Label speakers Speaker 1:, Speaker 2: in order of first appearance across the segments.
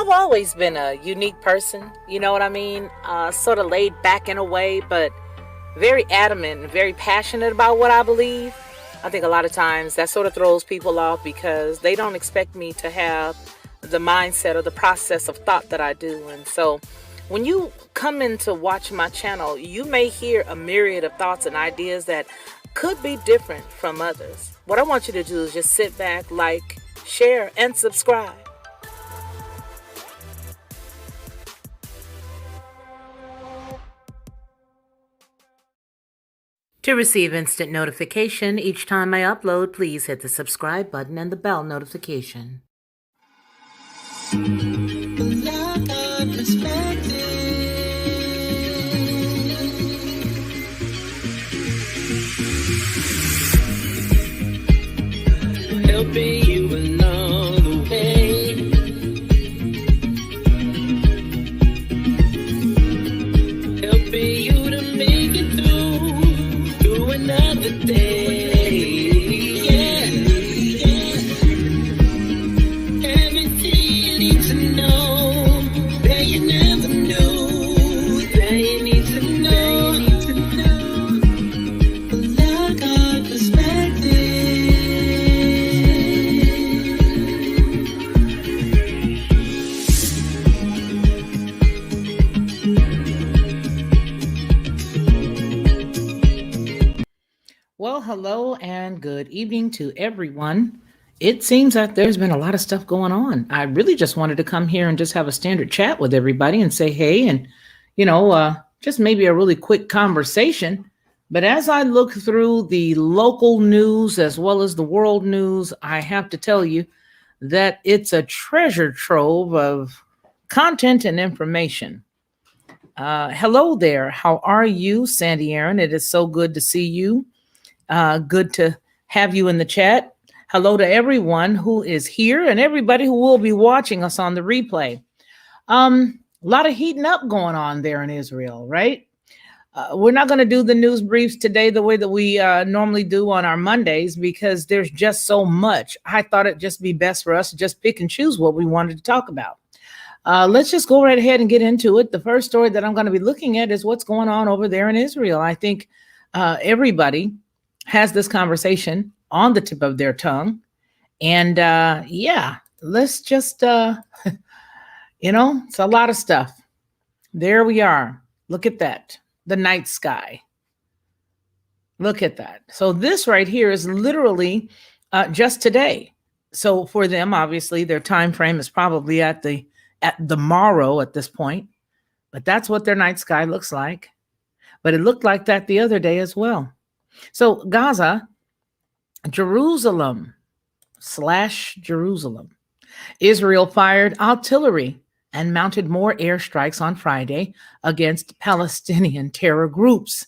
Speaker 1: I've always been a unique person, you know what I mean? Sort of laid back in a way, but very adamant and very passionate about what I believe. I think a lot of times that sort of throws people off because they don't expect me to have the mindset or the process of thought that I do. And so when you come in to watch my channel, you may hear a myriad of thoughts and ideas that could be different from others. What I want you to do is just sit back, like, share, and subscribe. To receive instant notification each time I upload, please hit the subscribe button and the bell notification.
Speaker 2: Helping you along the way. Helping you to make it through another day. Yeah. Everything you need to know that you never knew, that you need to know. Like our perspective.
Speaker 1: Well, hello and good evening to everyone. It seems that there's been a lot of stuff going on. I really just wanted to come here and just have a standard chat with everybody and say hey, and just maybe a really quick conversation. But as I look through the local news as well as the world news, I have to tell you that it's a treasure trove of content and information. Hello there. How are you, Sandy Aaron? It is so good to see you. Good to have you in the chat. Hello to everyone who is here and everybody who will be watching us on the replay. A lot of heating up going on there in Israel, right? We're not going to do the news briefs today the way that we normally do on our Mondays because there's just so much. I thought it'd just be best for us to just pick and choose what we wanted to talk about. Let's just go right ahead and get into it. The first story that I'm going to be looking at is what's going on over there in Israel. I think everybody has this conversation on the tip of their tongue. And let's just, it's a lot of stuff. There we are. Look at that. The night sky. Look at that. So this right here is literally just today. So for them, obviously, their time frame is probably at the morrow at this point. But that's what their night sky looks like. But it looked like that the other day as well. So Gaza, Jerusalem. Israel fired artillery and mounted more airstrikes on Friday against Palestinian terror groups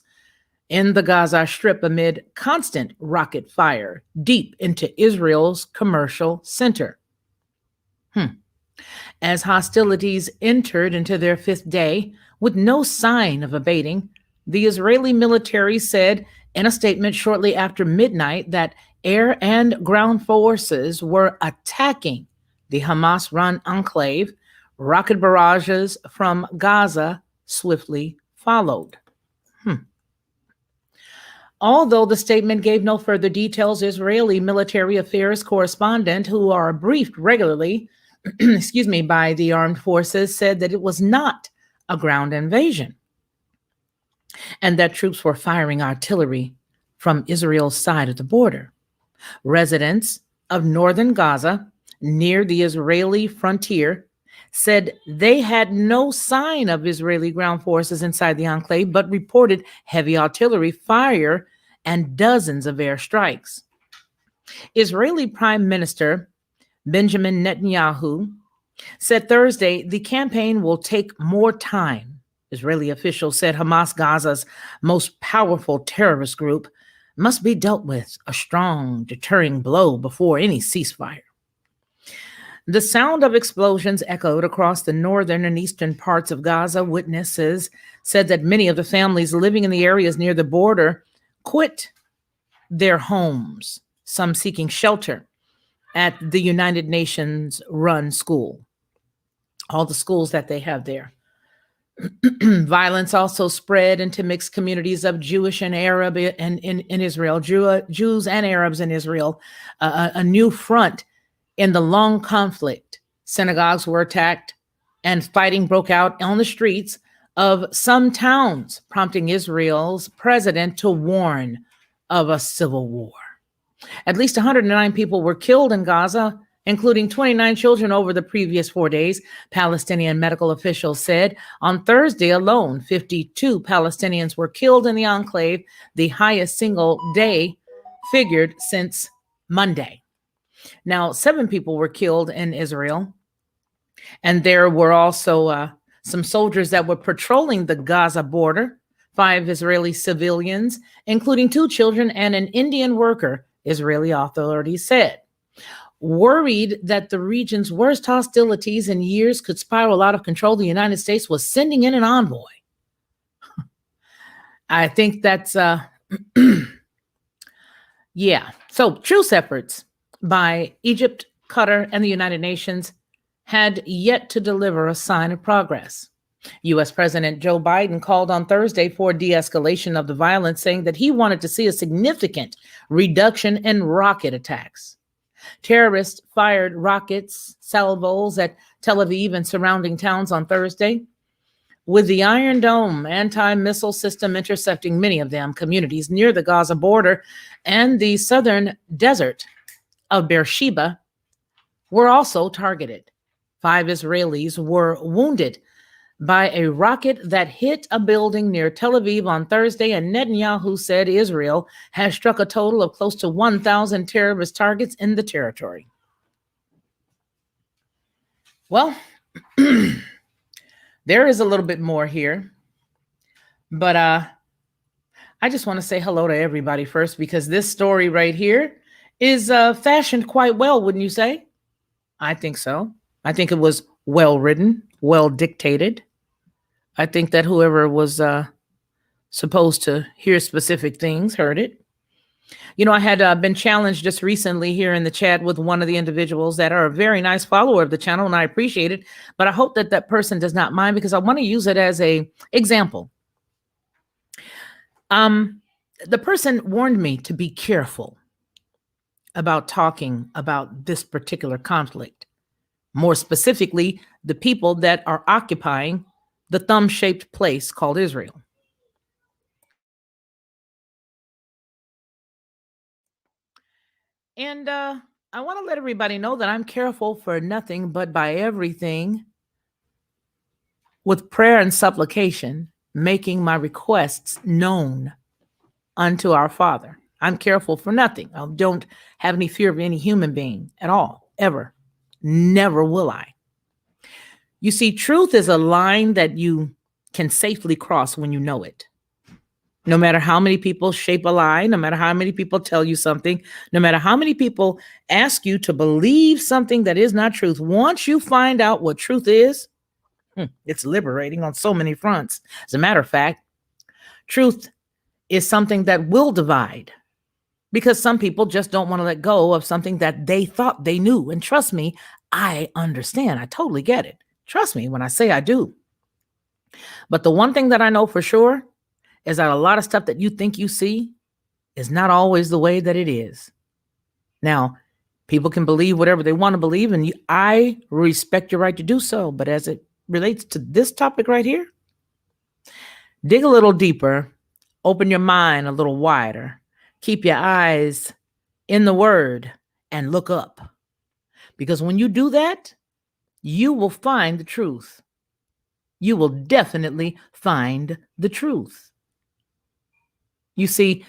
Speaker 1: in the Gaza Strip amid constant rocket fire deep into Israel's commercial center. As hostilities entered into their fifth day with no sign of abating, the Israeli military said in a statement shortly after midnight that air and ground forces were attacking the Hamas-run enclave. Rocket barrages from Gaza swiftly followed. Although the statement gave no further details, Israeli military affairs correspondent who are briefed regularly, by the armed forces said that it was not a ground invasion and that troops were firing artillery from Israel's side of the border. Residents of northern Gaza, near the Israeli frontier, said they had no sign of Israeli ground forces inside the enclave, but reported heavy artillery fire and dozens of airstrikes. Israeli Prime Minister Benjamin Netanyahu said Thursday the campaign will take more time. Israeli officials said Hamas, Gaza's most powerful terrorist group, must be dealt with a strong, deterring blow before any ceasefire. The sound of explosions echoed across the northern and eastern parts of Gaza. Witnesses said that many of the families living in the areas near the border quit their homes, some seeking shelter at the United Nations-run school. all the schools that they have there. Violence also spread into mixed communities of Jewish and Arab in Israel, Jews and Arabs in Israel, a new front in the long conflict. Synagogues were attacked and fighting broke out on the streets of some towns, prompting Israel's president to warn of a civil war. At least 109 people were killed in Gaza, including 29 children over the previous 4 days, Palestinian medical officials said. On Thursday alone, 52 Palestinians were killed in the enclave, the highest single day figured since Monday. Now, 7 people were killed in Israel, and there were also some soldiers that were patrolling the Gaza border, 5 Israeli civilians, including 2 children and an Indian worker, Israeli authorities said. Worried that the region's worst hostilities in years could spiral out of control, the United States was sending in an envoy. I think that's, yeah. So truce efforts by Egypt, Qatar, and the United Nations had yet to deliver a sign of progress. U.S. President Joe Biden called on Thursday for de-escalation of the violence, saying that he wanted to see a significant reduction in rocket attacks. Terrorists fired rockets, salvos at Tel Aviv and surrounding towns on Thursday, with the Iron Dome anti-missile system intercepting many of them. Communities near the Gaza border and the southern desert of Beersheba were also targeted. 5 Israelis were wounded by a rocket that hit a building near Tel Aviv on Thursday, and Netanyahu said Israel has struck a total of close to 1,000 terrorist targets in the territory. Well, there is a little bit more here, but I just want to say hello to everybody first, because this story right here is fashioned quite well, wouldn't you say? I think so. I think it was well written, well dictated. I think that whoever was supposed to hear specific things heard it. You know, I had been challenged just recently here in the chat with one of the individuals that are a very nice follower of the channel, and I appreciate it. But I hope that that person does not mind, because I want to use it as an example. The person warned me to be careful about talking about this particular conflict. More specifically, the people that are occupying the thumb-shaped place called Israel. And I want to let everybody know that I'm careful for nothing, but by everything, with prayer and supplication, making my requests known unto our Father. I'm careful for nothing. I don't have any fear of any human being at all, ever. Never will I. You see, truth is a line that you can safely cross when you know it. No matter how many people shape a lie, no matter how many people tell you something, no matter how many people ask you to believe something that is not truth, once you find out what truth is, it's liberating on so many fronts. As a matter of fact, truth is something that will divide, because some people just don't want to let go of something that they thought they knew. And trust me, I understand. I totally get it. Trust me when I say I do. But the one thing that I know for sure is that a lot of stuff that you think you see is not always the way that it is. Now, people can believe whatever they want to believe, and I respect your right to do so. But as it relates to this topic right here, dig a little deeper, open your mind a little wider, keep your eyes in the Word, and look up. Because when you do that, you will find the truth. You will definitely find the truth. You see,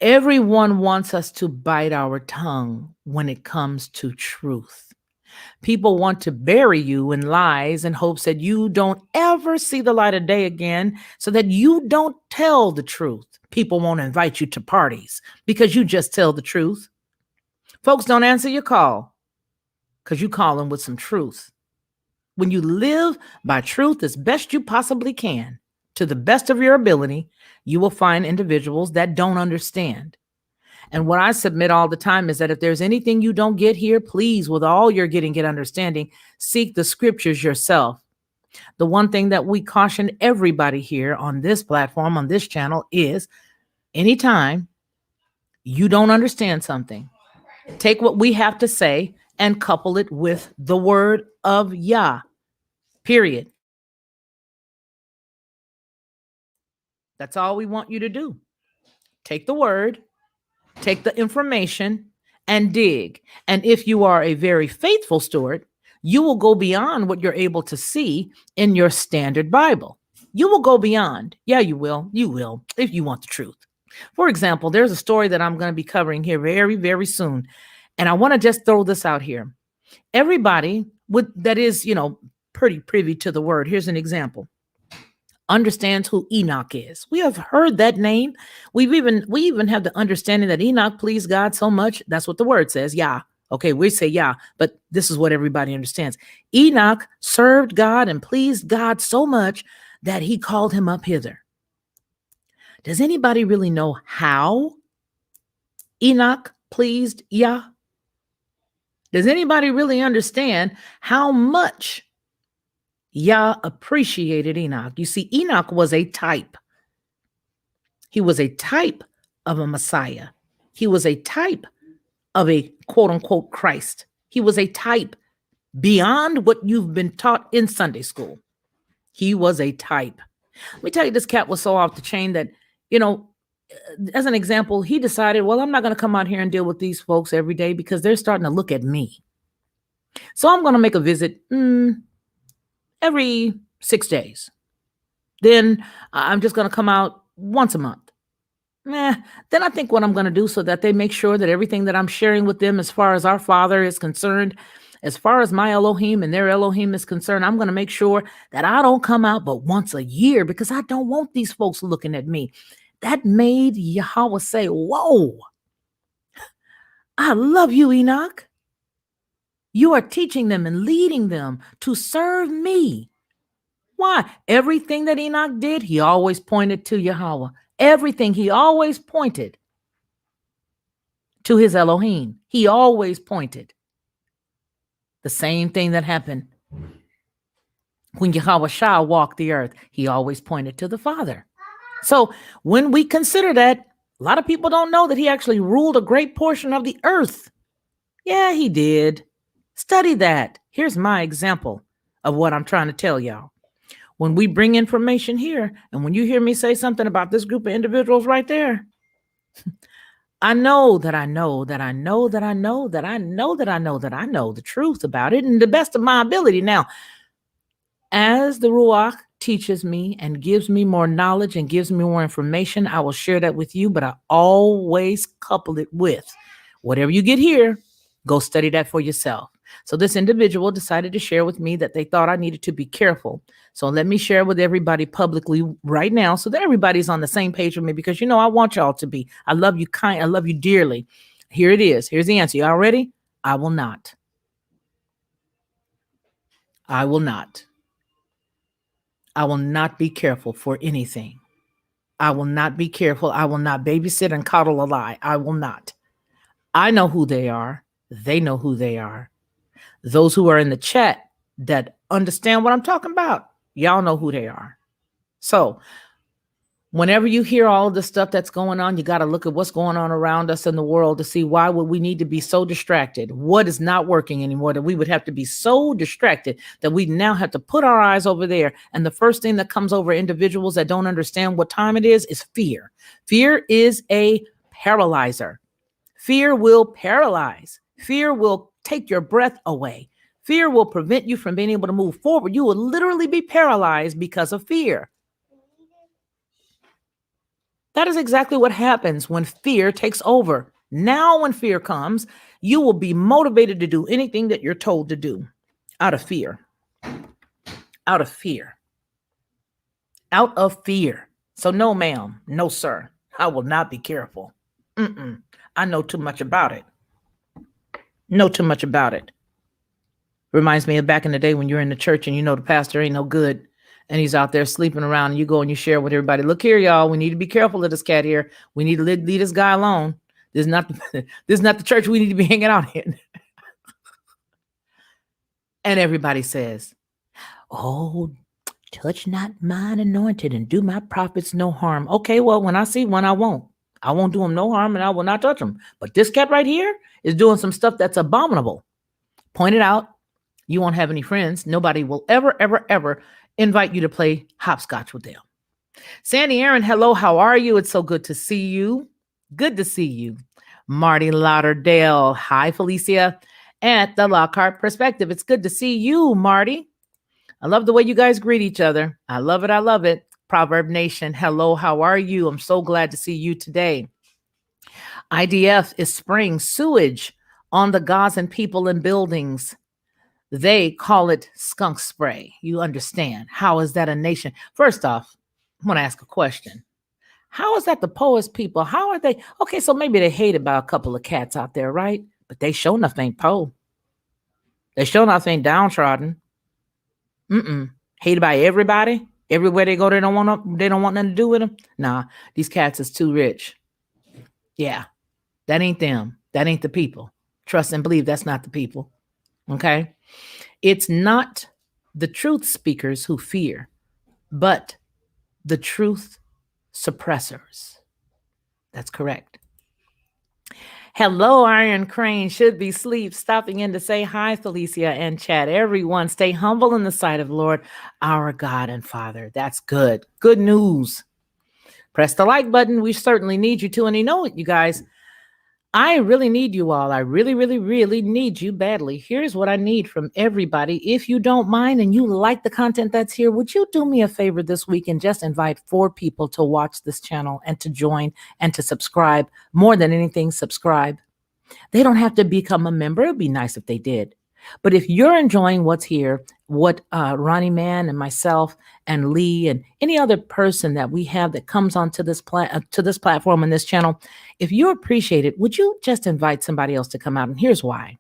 Speaker 1: everyone wants us to bite our tongue when it comes to truth. People want to bury you in lies in hopes that you don't ever see the light of day again, so that you don't tell the truth. People won't invite you to parties because you just tell the truth. Folks don't answer your call because you call them with some truth. When you live by truth as best you possibly can, to the best of your ability, you will find individuals that don't understand. And what I submit all the time is that if there's anything you don't get here, please, with all your getting, get understanding, seek the scriptures yourself. The one thing that we caution everybody here on this platform, on this channel, is anytime you don't understand something, take what we have to say and couple it with the word of Yah, period. That's all we want you to do. Take the word, take the information, and dig. And if you are a very faithful steward, you will go beyond what you're able to see in your standard Bible. You will go beyond. Yeah, you will. You will, if you want the truth. For example, there's a story that I'm going to be covering here very, very soon. And I want to just throw this out here. Everybody that is, pretty privy to the word. Here's an example. Understands who Enoch is. We have heard that name. We even have the understanding that Enoch pleased God so much. That's what the word says. Yeah. Okay, we say yeah, but this is what everybody understands. Enoch served God and pleased God so much that he called him up hither. Does anybody really know how Enoch pleased Yah? Does anybody really understand how much Yah appreciated Enoch? You see, Enoch was a type. He was a type of a Messiah. He was a type of a quote unquote Christ. He was a type beyond what you've been taught in Sunday school. He was a type. Let me tell you, this cat was so off the chain that, as an example, he decided, well, I'm not going to come out here and deal with these folks every day because they're starting to look at me. So I'm going to make a visit every 6 days. Then I'm just going to come out once a month. Then I think what I'm going to do so that they make sure that everything that I'm sharing with them as far as our Father is concerned, as far as my Elohim and their Elohim is concerned, I'm going to make sure that I don't come out but once a year because I don't want these folks looking at me. That made Yahweh say, whoa, I love you, Enoch. You are teaching them and leading them to serve me. Why? Everything that Enoch did, he always pointed to Yahweh. Everything, he always pointed to his Elohim. He always pointed. The same thing that happened when Yahweh Shah walked the earth. He always pointed to the Father. So when we consider that, a lot of people don't know that he actually ruled a great portion of the earth. Yeah, he did. Study that. Here's my example of what I'm trying to tell y'all. When we bring information here, and when you hear me say something about this group of individuals right there, I know that I know that I know that I know that I know that I know that I know the truth about it and the best of my ability. Now, as the Ruach teaches me and gives me more knowledge and gives me more information, I will share that with you, but I always couple it with whatever you get here, go study that for yourself. So this individual decided to share with me that they thought I needed to be careful. So let me share with everybody publicly right now so that everybody's on the same page with me because, I want y'all to be. I love you I love you dearly. Here it is. Here's the answer. Y'all ready? I will not. I will not. I will not be careful for anything. I will not be careful. I will not babysit and coddle a lie. I will not. I know who they are. They know who they are. Those who are in the chat that understand what I'm talking about, y'all know who they are. So whenever you hear all of the stuff that's going on, you got to look at what's going on around us in the world to see why would we need to be so distracted? What is not working anymore that we would have to be so distracted that we now have to put our eyes over there. And the first thing that comes over individuals that don't understand what time it is fear. Fear is a paralyzer. Fear will paralyze. Fear will take your breath away. Fear will prevent you from being able to move forward. You will literally be paralyzed because of fear. That is exactly what happens when fear takes over. Now, when fear comes, you will be motivated to do anything that you're told to do out of fear. Out of fear. Out of fear. So no, ma'am. No, sir. I will not be careful. I know too much about it. Know too much about it. Reminds me of back in the day when you're in the church and the pastor ain't no good and he's out there sleeping around and you go and you share with everybody. Look here, y'all. We need to be careful of this cat here. We need to leave this guy alone. This is not the, this is not the church we need to be hanging out in. And everybody says, oh, touch not mine anointed and do my prophets no harm. Okay, well, when I see one, I won't. I won't do him no harm and I will not touch him. But this cat right here is doing some stuff that's abominable. Point it out. You won't have any friends. Nobody will ever, ever, ever invite you to play hopscotch with them. Sandy Aaron, hello, how are you? It's so good to see you. Good to see you. Marty Lauderdale, hi, Felicia. At the Lockhart Perspective, it's good to see you, Marty. I love the way you guys greet each other. I love it. I love it. Proverb Nation, hello, how are you? I'm so glad to see you today. IDF is spraying sewage on the Gazan people and buildings. They call it skunk spray. You understand. How is that a nation? First off, I want to ask a question. How is that the poorest people? How are they? Okay, so maybe they hated by a couple of cats out there, right? But they sure enough ain't poor. They sure enough ain't downtrodden. Hated by everybody. Everywhere they go, they don't want nothing to do with them. Nah, these cats is too rich. Yeah, that ain't them. That ain't the people. Trust and believe that's not the people. Okay? It's not the truth speakers who fear, but the truth suppressors. That's correct. Hello, Iron Crane. Should be sleep. Stopping in to say hi, Felicia and Chad. Everyone, stay humble in the sight of the Lord, our God and Father. That's good. Good news. Press the like button. We certainly need you to. And you know what, you guys? I really need you all. I really, really, really need you badly. Here's what I need from everybody. If you don't mind and you like the content that's here, would you do me a favor this week and just invite 4 people to watch this channel and to join and to subscribe? More than anything, subscribe. They don't have to become a member. It'd be nice if they did. But if you're enjoying what's here, what Ronnie Mann and myself and Lee and any other person that we have that comes onto this platform and this channel, if you appreciate it, would you just invite somebody else to come out? And here's why.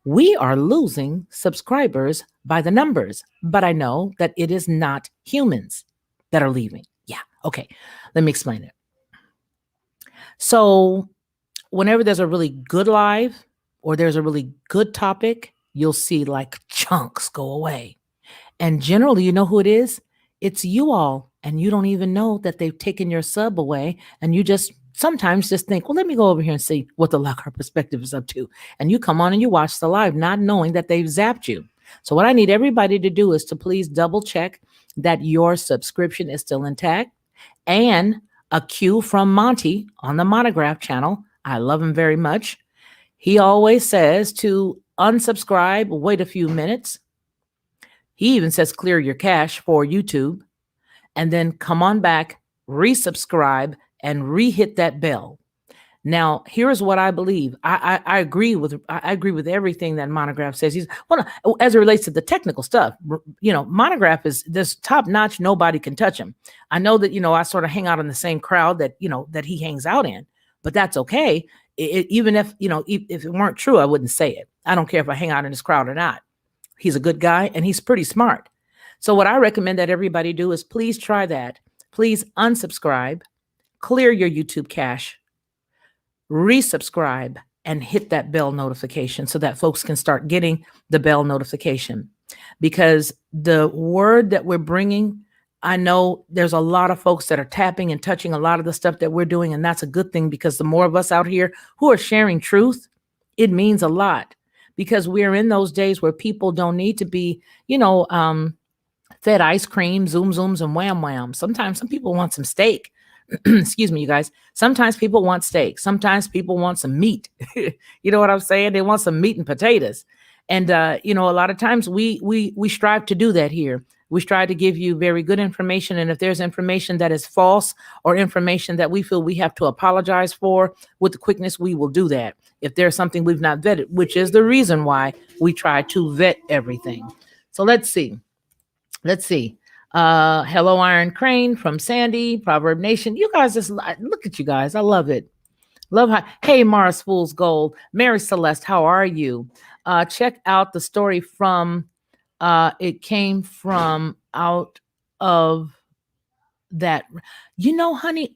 Speaker 1: We are losing subscribers by the numbers, but I know that it is not humans that are leaving. Yeah, okay. Let me explain it. So whenever there's a really good live or there's a really good topic, you'll see like chunks go away. And generally, you know who it is? It's you all. And you don't even know that they've taken your sub away. And you just sometimes just think, well, let me go over here and see what the Lockhart Perspective is up to. And you come on and you watch the live, not knowing that they've zapped you. So what I need everybody to do is to please double check that your subscription is still intact. And a cue from Monty on the Monograph channel. I love him very much. He always says to unsubscribe, wait a few minutes. He even says clear your cache for YouTube and then come on back, resubscribe and re-hit that bell. Now, here's what I believe. I agree with everything that Monograph says. As it relates to the technical stuff, Monograph is this top notch. Nobody can touch him. I know that, I sort of hang out in the same crowd that he hangs out in, but that's okay. Even if it weren't true, I wouldn't say it. I don't care if I hang out in this crowd or not. He's a good guy and he's pretty smart. So what I recommend that everybody do is please try that. Please unsubscribe, clear your YouTube cache, resubscribe, and hit that bell notification so that folks can start getting the bell notification. Because the word that we're bringing, I know there's a lot of folks that are tapping and touching a lot of the stuff that we're doing. And that's a good thing because the more of us out here who are sharing truth, it means a lot. Because we're in those days where people don't need to be, fed ice cream, zoom zooms, and wham wham. Sometimes some people want some steak. Excuse me, you guys. Sometimes people want steak. Sometimes people want some meat. You know what I'm saying? They want some meat and potatoes. And a lot of times we strive to do that here. We strive to give you very good information. And if there's information that is false or information that we feel we have to apologize for with the quickness, we will do that. If there's something we've not vetted, which is the reason why we try to vet everything. So let's see. Hello, Iron Crane from Sandy, Proverb Nation. You guys just look at you guys. I love it. Love how, hey, Mars Fool's Gold. Mary Celeste, how are you? Check out the story from, it came from out of that. Honey,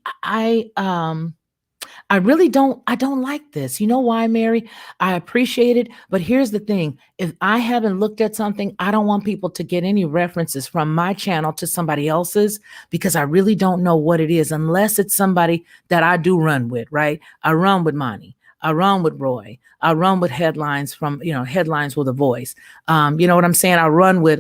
Speaker 1: I don't like this. You know why, Mary? I appreciate it, but here's the thing. If I haven't looked at something, I don't want people to get any references from my channel to somebody else's because I really don't know what it is unless it's somebody that I do run with, right? I run with Monty. I run with Roy. I run with headlines from, headlines with a voice. You know what I'm saying? I run with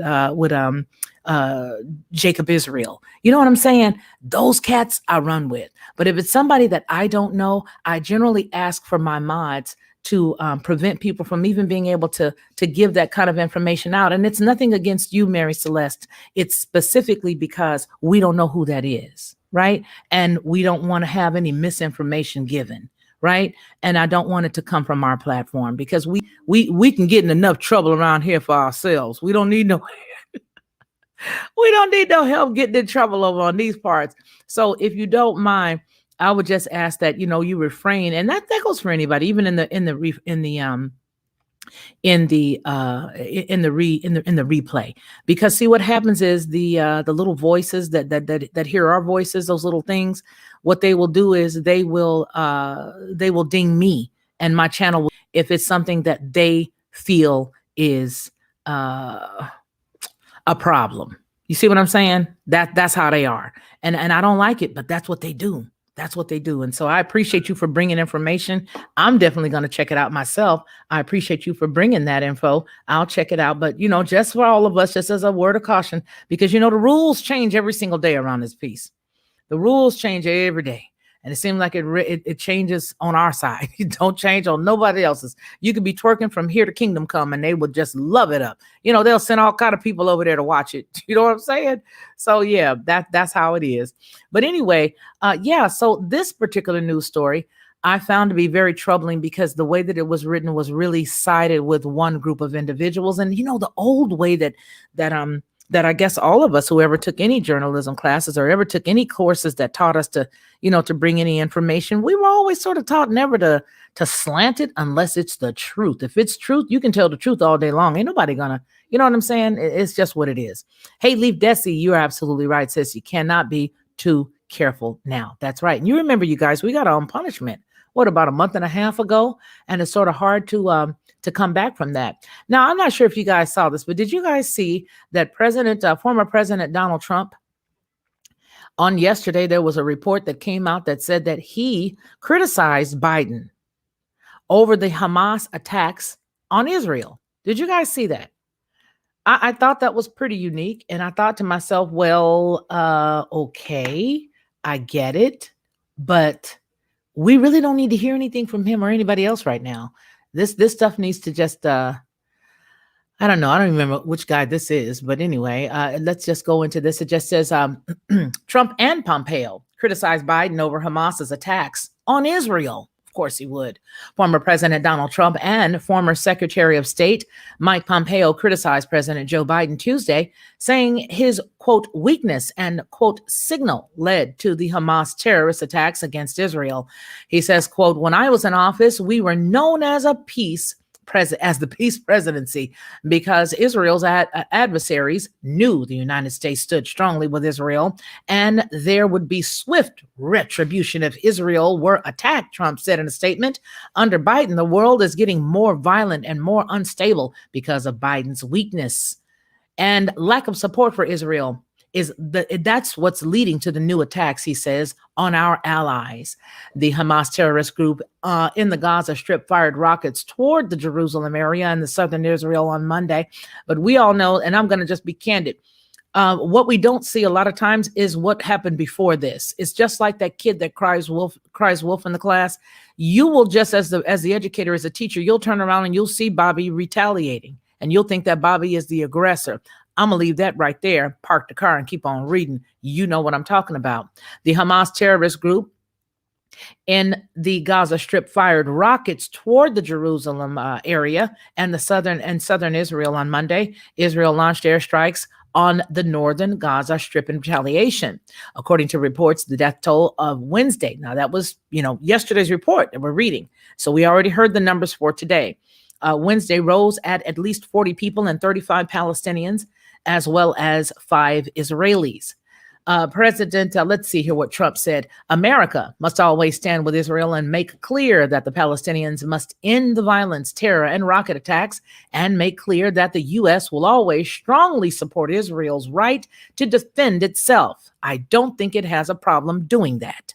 Speaker 1: uh Jacob Israel. You know what I'm saying? Those cats I run with. But if it's somebody that I don't know, I generally ask for my mods to prevent people from even being able to give that kind of information out. And it's nothing against you, Mary Celeste. It's specifically because we don't know who that is, right? And we don't want to have any misinformation given, right? And I don't want it to come from our platform because we can get in enough trouble around here for ourselves. We don't need no help getting in trouble over on these parts. So if you don't mind, I would just ask that you refrain, and that goes for anybody, even in the replay, because see what happens is the little voices that hear our voices, those little things, what they will do is they will ding me and my channel if it's something that they feel is a problem. You see what I'm saying? That's how they are. And I don't like it, but that's what they do. That's what they do. And so I appreciate you for bringing information. I'm definitely going to check it out myself. I appreciate you for bringing that info. I'll check it out. But, just for all of us, just as a word of caution, because, the rules change every single day around this piece. The rules change every day. And it seems like it changes on our side. It don't change on nobody else's. You could be twerking from here to kingdom come and they would just love it up. They'll send all kind of people over there to watch it. You know what I'm saying? So yeah, that's how it is. But anyway, so this particular news story I found to be very troubling because the way that it was written was really sided with one group of individuals. And the old way that I guess all of us who ever took any journalism classes or ever took any courses that taught us to bring any information, we were always sort of taught never to slant it unless it's the truth. If it's truth, you can tell the truth all day long. Ain't nobody gonna, you know what I'm saying? It's just what it is. Hey, Leaf Desi, you're absolutely right, sis. You cannot be too careful now. That's right. And you remember, you guys, we got our own punishment, about a month and a half ago? And it's sort of hard to come back from that. Now, I'm not sure if you guys saw this, but did you guys see that former President Donald Trump, on yesterday, there was a report that came out that said that he criticized Biden over the Hamas attacks on Israel. Did you guys see that? I thought that was pretty unique. And I thought to myself, well, okay, I get it, but we really don't need to hear anything from him or anybody else right now. This stuff needs to just, I don't know. I don't remember which guy this is, but anyway, let's just go into this. It just says Trump and Pompeo criticized Biden over Hamas's attacks on Israel. Of course he would. Former President Donald Trump and former Secretary of State Mike Pompeo criticized President Joe Biden Tuesday, saying his, quote, weakness and, quote, signal led to the Hamas terrorist attacks against Israel. He says, quote, when I was in office, we were known as the peace presidency because Israel's adversaries knew the United States stood strongly with Israel and there would be swift retribution if Israel were attacked, Trump said in a statement. Under Biden, the world is getting more violent and more unstable because of Biden's weakness and lack of support for Israel. That's what's leading to the new attacks, he says, on our allies. The Hamas terrorist group in the Gaza Strip fired rockets toward the Jerusalem area and the southern Israel on Monday. But we all know, and I'm going to just be candid, what we don't see a lot of times is what happened before this. It's just like that kid that cries wolf in the class. You will just, as the educator, as a teacher, you'll turn around and you'll see Bobby retaliating, and you'll think that Bobby is the aggressor. I'm going to leave that right there, park the car and keep on reading. You know what I'm talking about. The Hamas terrorist group in the Gaza Strip fired rockets toward the Jerusalem area and the southern Israel on Monday. Israel launched airstrikes on the northern Gaza Strip in retaliation. According to reports, the death toll of Wednesday. Now that was, yesterday's report that we're reading. So we already heard the numbers for today. Wednesday rose at least 40 people and 35 Palestinians, as well as 5 Israelis. Let's see here what Trump said. America must always stand with Israel and make clear that the Palestinians must end the violence, terror, and rocket attacks, and make clear that the U.S. will always strongly support Israel's right to defend itself. I don't think it has a problem doing that.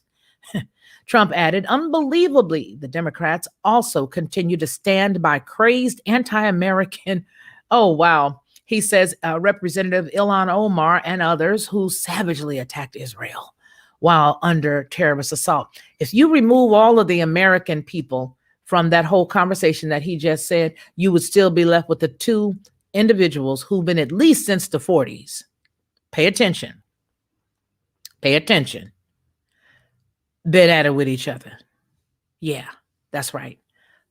Speaker 1: Trump added, unbelievably, the Democrats also continue to stand by crazed anti-American. Oh, wow. He says Representative Ilhan Omar and others who savagely attacked Israel while under terrorist assault. If you remove all of the American people from that whole conversation that he just said, you would still be left with the two individuals who've been at least since the 40s. Pay attention. Pay attention. Been at it with each other. Yeah, that's right.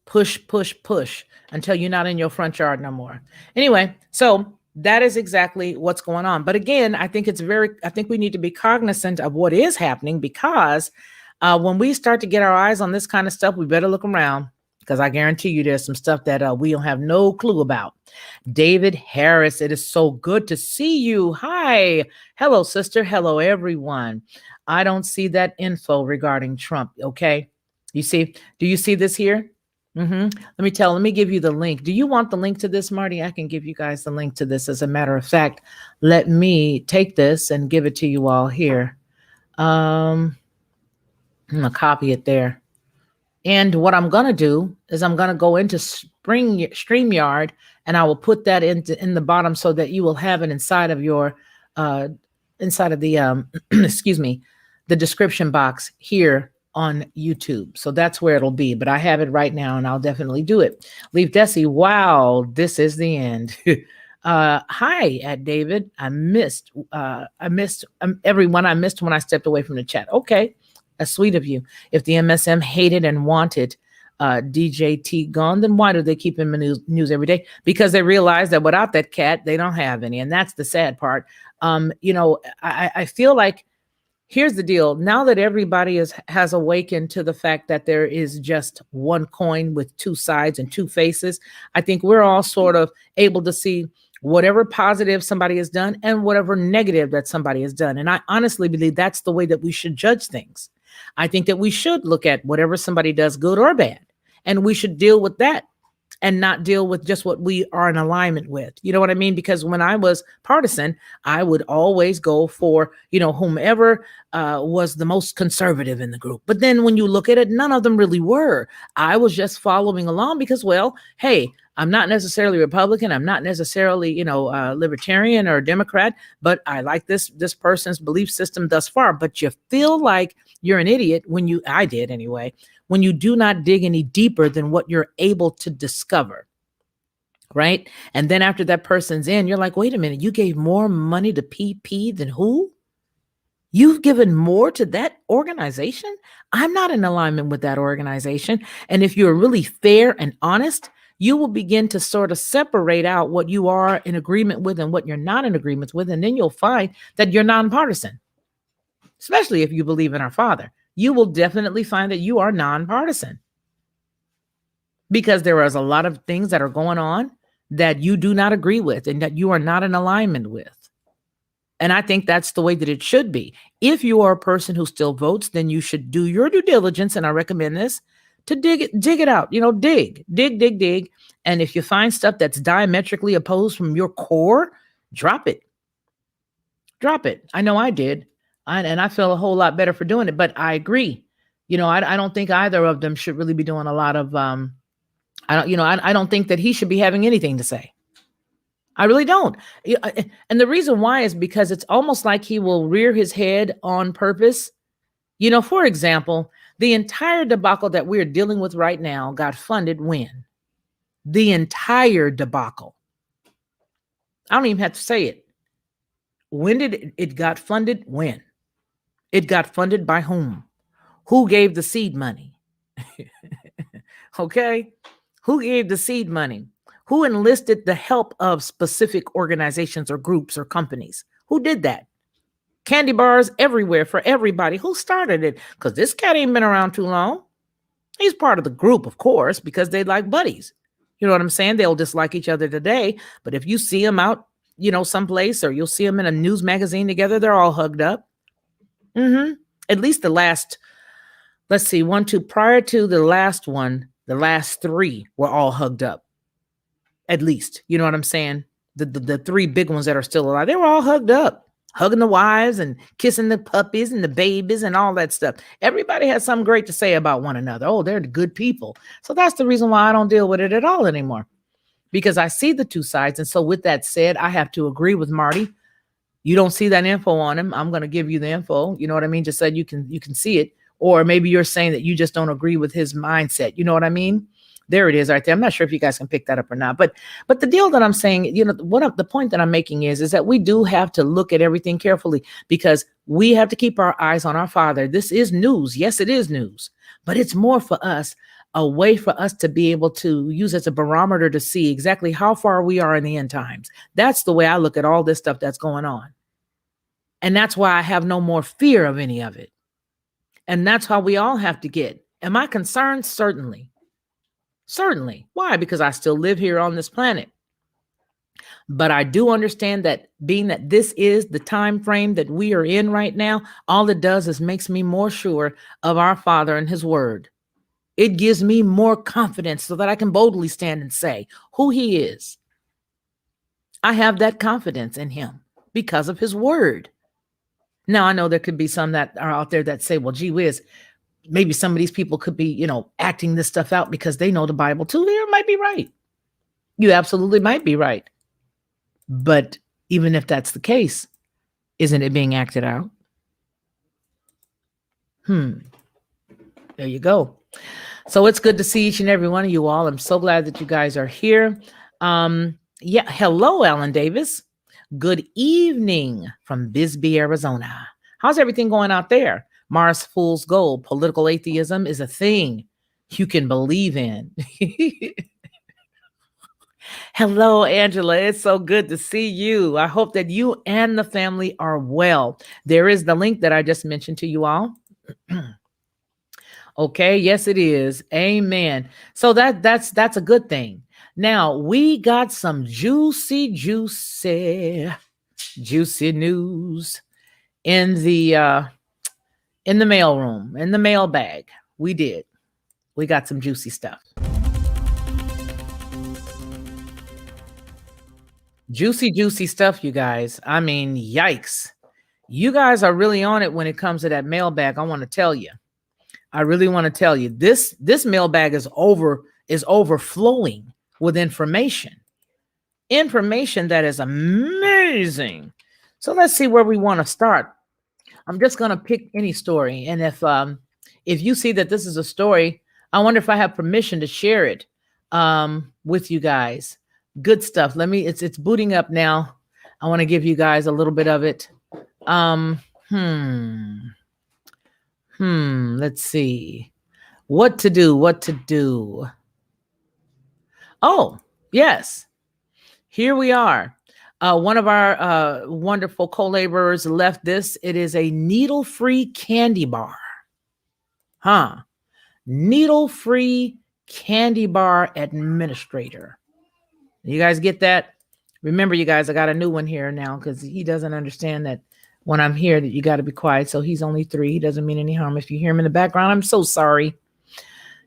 Speaker 1: Push, push, push until you're not in your front yard no more. Anyway, so that is exactly what's going on. But again, I think we need to be cognizant of what is happening, because when we start to get our eyes on this kind of stuff, we better look around, because I guarantee you there's some stuff that we don't have no clue about. David Harris, it is so good to see you. Hi. Hello, sister. Hello, everyone. I don't see that info regarding Trump. Okay. Do you see this here? Let me give you the link. Do you want the link to this, Marty? I can give you guys the link to this. As a matter of fact, let me take this and give it to you all here. I'm going to copy it there. And what I'm going to do is I'm going to go into StreamYard, and I will put that in the bottom so that you will have it inside of your, inside of the, excuse me, the description box here on YouTube. So that's where it'll be, but I have it right now and I'll definitely do it. Leave Desi. Wow. This is the end. Hi at David. I missed everyone. I missed when I stepped away from the chat. Okay. That's sweet of you. If the MSM hated and wanted DJT gone, then why do they keep him in news every day? Because they realize that without that cat, they don't have any. And that's the sad part. I feel like, here's the deal. Now that everybody has awakened to the fact that there is just one coin with two sides and two faces, I think we're all sort of able to see whatever positive somebody has done and whatever negative that somebody has done. And I honestly believe that's the way that we should judge things. I think that we should look at whatever somebody does, good or bad, and we should deal with that and not deal with just what we are in alignment with. You know what I mean? Because when I was partisan, I would always go for, whomever was the most conservative in the group. But then when you look at it, none of them really were. I was just following along because, well, hey, I'm not necessarily Republican. I'm not necessarily, libertarian or Democrat, but I like this person's belief system thus far. But you feel like you're an idiot I did anyway, when you do not dig any deeper than what you're able to discover. Right. And then after that person's in, you're like, wait a minute, you gave more money to PP than who? You've given more to that organization? I'm not in alignment with that organization. And if you're really fair and honest, you will begin to sort of separate out what you are in agreement with and what you're not in agreement with. And then you'll find that you're nonpartisan, especially if you believe in our Father. You will definitely find that you are nonpartisan, because there is a lot of things that are going on that you do not agree with and that you are not in alignment with. And I think that's the way that it should be. If you are a person who still votes, then you should do your due diligence. And I recommend this, to dig it out, dig. And if you find stuff that's diametrically opposed from your core, drop it. I know I did. And I feel a whole lot better for doing it, but I agree. I don't think either of them should really be doing a lot of, I don't think that he should be having anything to say. I really don't. And the reason why is because it's almost like he will rear his head on purpose. For example, the entire debacle that we're dealing with right now got funded when? The entire debacle. I don't even have to say it. When did it got funded? When? It got funded by whom? Who gave the seed money? Okay. Who gave the seed money? Who enlisted the help of specific organizations or groups or companies? Who did that? Candy bars everywhere for everybody. Who started it? Because this cat ain't been around too long. He's part of the group, of course, because they like buddies. You know what I'm saying? They'll dislike each other today, but if you see them out someplace, or you'll see them in a news magazine together. They're all hugged up. At least the last, let's see, one, two, prior to the last one, the last three were all hugged up. At least, you know what I'm saying? The three big ones that are still alive, they were all hugged up, hugging the wives and kissing the puppies and the babies and all that stuff. Everybody has something great to say about one another. Oh, they're the good people. So that's the reason why I don't deal with it at all anymore, because I see the two sides. And so with that said, I have to agree with Marty. You don't see that info on him, I'm going to give you the info. You know what I mean? Just so you can see it. Or maybe you're saying that you just don't agree with his mindset. You know what I mean? There it is right there. I'm not sure if you guys can pick that up or not, but the deal that I'm saying, the point that I'm making is that we do have to look at everything carefully, because we have to keep our eyes on our Father. This is news. Yes, it is news, but it's more for us, a way for us to be able to use as a barometer to see exactly how far we are in the end times. That's the way I look at all this stuff that's going on. And that's why I have no more fear of any of it. And that's how we all have to get. Am I concerned? Certainly. Certainly. Why? Because I still live here on this planet. But I do understand that, being that this is the time frame that we are in right now, all it does is makes me more sure of our Father and his word. It gives me more confidence so that I can boldly stand and say who he is. I have that confidence in him because of his word. Now, I know there could be some that are out there that say, well, gee whiz, maybe some of these people could be, acting this stuff out because they know the Bible too. You might be right. You absolutely might be right. But even if that's the case, isn't it being acted out? There you go. So it's good to see each and every one of you all. I'm so glad that you guys are here. Hello, Alan Davis. Good evening from Bisbee, Arizona. How's everything going out there? Mars Fool's Gold. Political atheism is a thing you can believe in. Hello, Angela. It's so good to see you. I hope that you and the family are well. There is the link that I just mentioned to you all. Okay. Yes, it is. Amen. So that's a good thing. Now we got some juicy news in the mail room, in the mail bag. We got some juicy stuff. Juicy stuff, you guys. I mean, yikes. You guys are really on it when it comes to that mailbag. I want to tell you. I really want to tell you, this mailbag is overflowing with information that is amazing. So let's see where we want to start. I'm just going to pick any story. And if you see that this is a story, I wonder if I have permission to share it with you guys. Good stuff. It's booting up now. I want to give you guys a little bit of it. Let's see what to do. Oh, yes. Here we are. One of our wonderful co-laborers left this. It is a needle-free candy bar. Needle-free candy bar administrator. You guys get that? Remember, you guys, I got a new one here now because he doesn't understand that when I'm here that you got to be quiet. So he's only 3. He doesn't mean any harm. If you hear him in the background, I'm so sorry.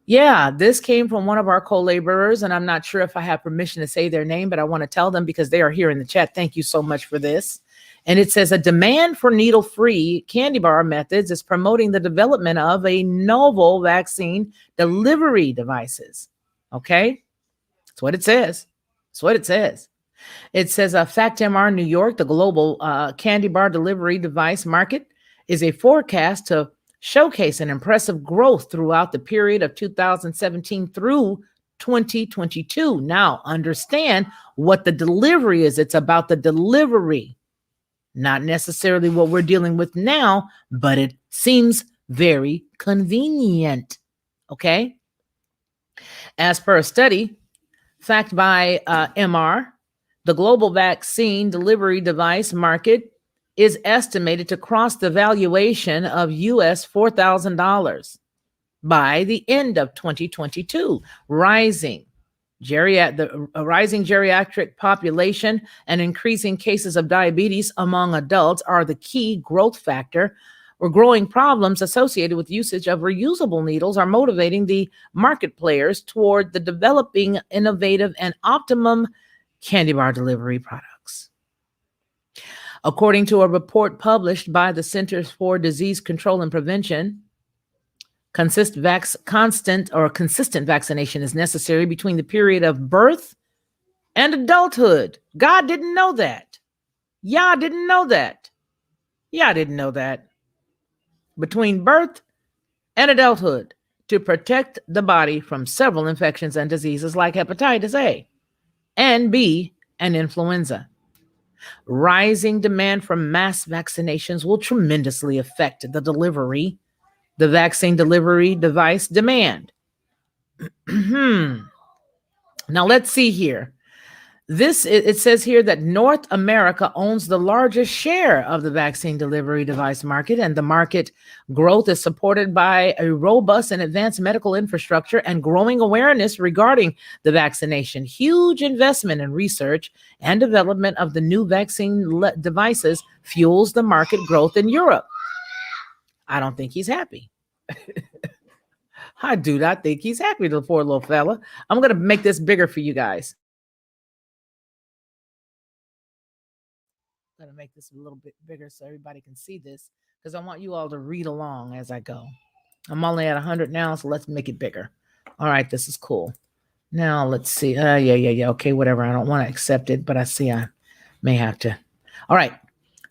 Speaker 1: Yeah, this came from one of our co-laborers, and I'm not sure if I have permission to say their name, but I want to tell them because they are here in the chat. Thank you so much for this. And it says, a demand for needle-free candy bar methods is promoting the development of a novel vaccine delivery devices. Okay? That's what it says. It says, FactMR New York, the global candy bar delivery device market, is a forecast to showcase an impressive growth throughout the period of 2017 through 2022. Now, understand what the delivery is. It's about the delivery, not necessarily what we're dealing with now, but it seems very convenient. Okay. As per a study, fact by MR, the global vaccine delivery device market is estimated to cross the valuation of US $4,000 by the end of 2022, rising A rising geriatric population and increasing cases of diabetes among adults are the key growth factor, or growing problems associated with usage of reusable needles are motivating the market players toward the developing innovative and optimum candy bar delivery products. According to a report published by the Centers for Disease Control and Prevention, consistent vaccination is necessary between the period of birth and adulthood. God didn't know that. Y'all didn't know that. Y'all didn't know that. Between birth and adulthood, to protect the body from several infections and diseases like hepatitis A and B and influenza. Rising demand for mass vaccinations will tremendously affect the vaccine delivery device demand. Now let's see here. It says here that North America owns the largest share of the vaccine delivery device market, and the market growth is supported by a robust and advanced medical infrastructure and growing awareness regarding the vaccination. Huge investment in research and development of the new vaccine devices fuels the market growth in Europe. I don't think he's happy. I do not think he's happy, the poor little fella. I'm going to make this bigger for you guys. I'm going to make this a little bit bigger so everybody can see this, because I want you all to read along as I go. I'm only at 100 now, so let's make it bigger. All right, this is cool. Now let's see. Yeah. Okay, whatever. I don't want to accept it, but I see I may have to. All right.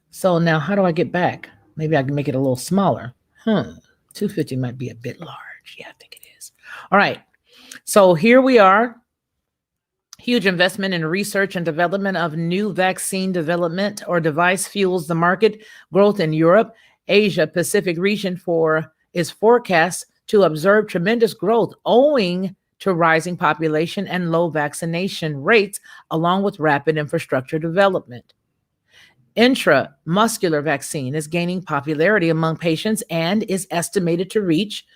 Speaker 1: So now how do I get back? Maybe I can make it a little smaller. 250 might be a bit large. Yeah, I think it is. All right. So here we are. Huge investment in research and development of new vaccine development or device fuels the market growth in Europe. Asia Pacific region is forecast to observe tremendous growth owing to rising population and low vaccination rates, along with rapid infrastructure development. Intramuscular vaccine is gaining popularity among patients and is estimated to reach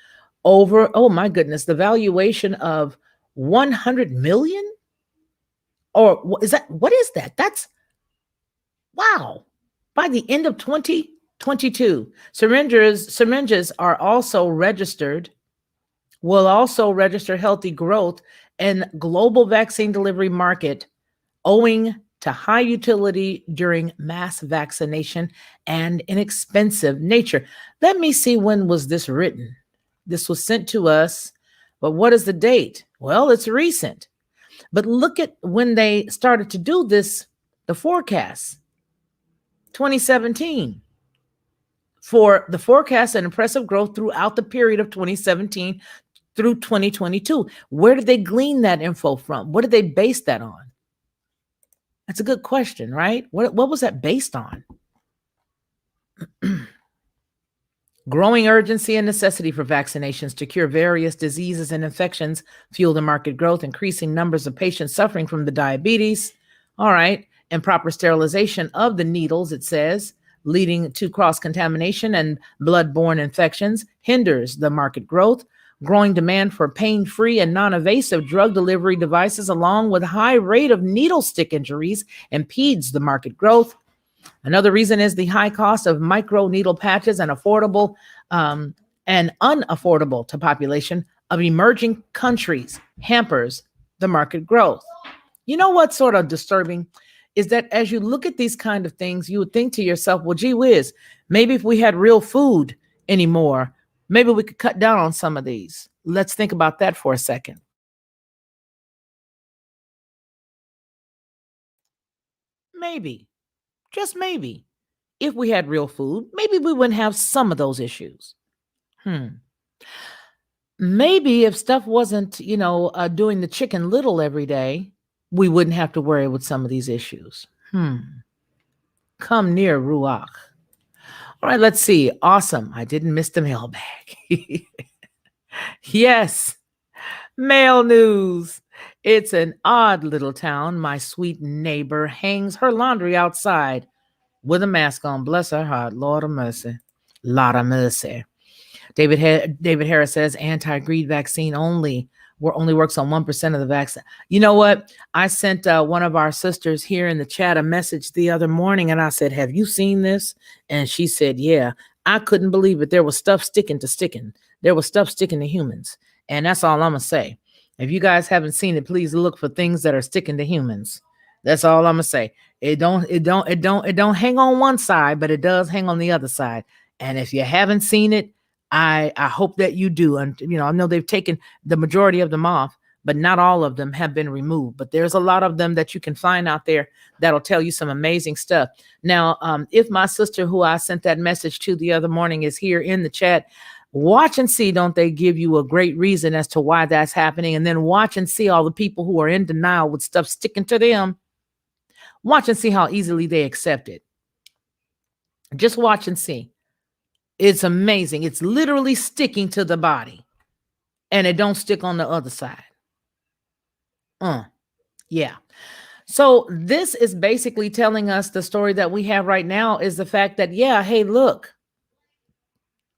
Speaker 1: over, oh my goodness, the valuation of 100 million? Or what is that? That's, wow. By the end of 2022, syringes will also register healthy growth in global vaccine delivery market owing to high utility during mass vaccination and inexpensive nature. Let me see, when was this written? This was sent to us, but what is the date? Well, it's recent. But look at when they started to do this, the forecast, 2017. For the forecast and impressive growth throughout the period of 2017 through 2022. Where did they glean that info from? What did they base that on? That's a good question, right? What was that based on? Growing urgency and necessity for vaccinations to cure various diseases and infections fuel the market growth. Increasing numbers of patients suffering from the diabetes. All right. Improper sterilization of the needles, it says, leading to cross-contamination and blood-borne infections, hinders the market growth. Growing demand for pain-free and non-invasive drug delivery devices, along with high rate of needle stick injuries, impedes the market growth. Another reason is the high cost of micro needle patches and unaffordable to population of emerging countries hampers the market growth. You know what's sort of disturbing is that as you look at these kind of things, you would think to yourself, well, gee whiz, maybe if we had real food anymore, maybe we could cut down on some of these. Let's think about that for a second. Maybe, just maybe, if we had real food, maybe we wouldn't have some of those issues. Maybe if stuff wasn't, doing the Chicken Little every day, we wouldn't have to worry with some of these issues. Come near Ruach. All right, let's see. Awesome. I didn't miss the mailbag. Yes, mail news. It's an odd little town. My sweet neighbor hangs her laundry outside with a mask on. Bless her heart. Lord of mercy. Lot of mercy. David Harris says anti-greed vaccine only only works on 1% of the vaccine. You know what? I sent one of our sisters here in the chat a message the other morning, and I said, "Have you seen this?" And she said, "Yeah." I couldn't believe it. There was stuff sticking. There was stuff sticking to humans, and that's all I'm gonna say. If you guys haven't seen it, please look for things that are sticking to humans. That's all I'm gonna say. It don't hang on one side, but it does hang on the other side. And if you haven't seen it, I hope that you do. And I know they've taken the majority of them off, but not all of them have been removed. But there's a lot of them that you can find out there that'll tell you some amazing stuff. Now, if my sister who I sent that message to the other morning is here in the chat, watch and see, don't they give you a great reason as to why that's happening? And then watch and see all the people who are in denial with stuff sticking to them. Watch and see how easily they accept it. Just watch and see. It's amazing. It's literally sticking to the body, and it don't stick on the other side. Yeah. So this is basically telling us the story that we have right now is the fact that, yeah, hey, look,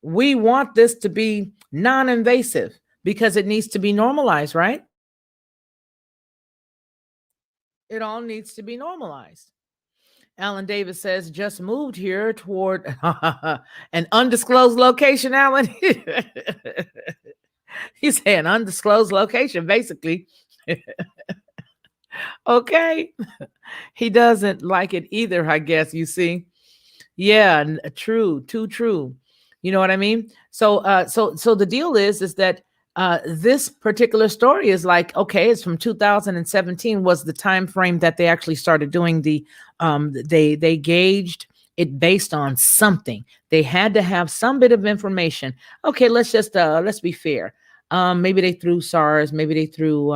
Speaker 1: we want this to be non-invasive because it needs to be normalized, right? It all needs to be normalized. Alan Davis says, just moved here toward an undisclosed location, Alan. He's saying undisclosed location, basically. Okay. He doesn't like it either, I guess, you see. Yeah, true, too true. You know what I mean? So so the deal is that this particular story is like, okay, it's from 2017 was the time frame that they actually started doing the they gauged it based on something. They had to have some bit of information. Okay, let's be fair. Maybe they threw SARS, maybe they threw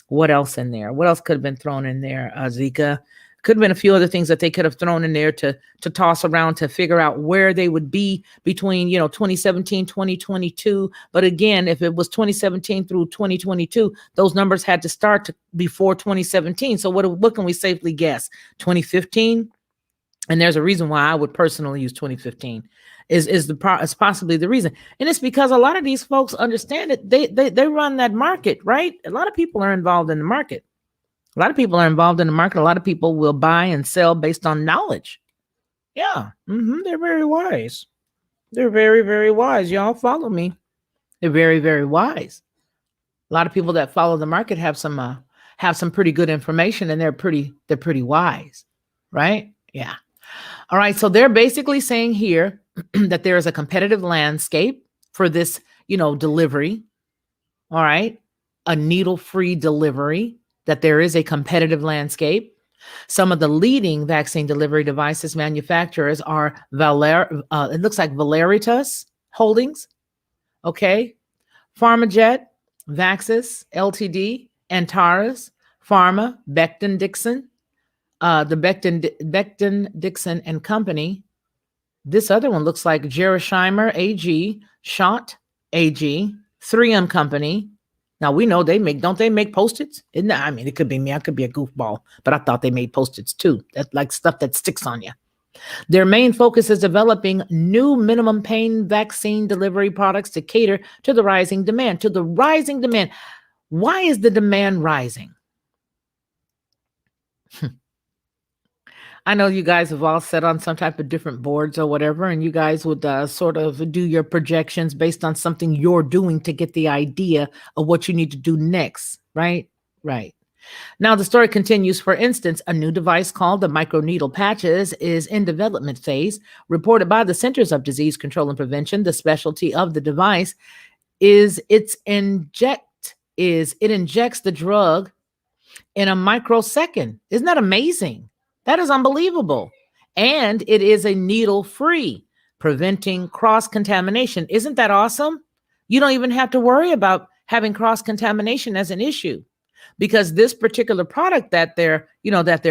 Speaker 1: what else in there? What else could have been thrown in there? Zika. Could have been a few other things that they could have thrown in there to toss around to figure out where they would be between 2017, 2022. But again, if it was 2017 through 2022, those numbers had to start before 2017. So what can we safely guess? 2015? And there's a reason why I would personally use 2015 is possibly the reason. And it's because a lot of these folks understand it. They run that market, right? A lot of people are involved in the market. A lot of people are involved in the market. A lot of people will buy and sell based on knowledge. Yeah. They're very wise. They're very, very wise. Y'all follow me. They're very, very wise. A lot of people that follow the market have some pretty good information, and they're pretty wise, right? Yeah. All right. So they're basically saying here that there is a competitive landscape for this, delivery. All right. A needle-free delivery, that there is a competitive landscape. Some of the leading vaccine delivery devices manufacturers are it looks like Valeritas Holdings, okay, PharmaJet, Vaxis Ltd, Antares Pharma, Becton Dixon, the Becton Dixon and Company. This other one looks like Gerresheimer AG, Schott AG, 3M Company. Now we know don't they make Post-its? I mean, it could be me. I could be a goofball, but I thought they made Post-its too. That's like stuff that sticks on you. Their main focus is developing new minimum pain vaccine delivery products to cater to the rising demand. Why is the demand rising? I know you guys have all sat on some type of different boards or whatever, and you guys would sort of do your projections based on something you're doing to get the idea of what you need to do next, right? Right. Now the story continues. For instance, a new device called the microneedle patches is in development phase, reported by the Centers of Disease Control and Prevention. The specialty of the device is it injects the drug in a microsecond. Isn't that amazing? That is unbelievable. And it is a needle-free, preventing cross-contamination. Isn't that awesome? You don't even have to worry about having cross-contamination as an issue, because this particular product that they're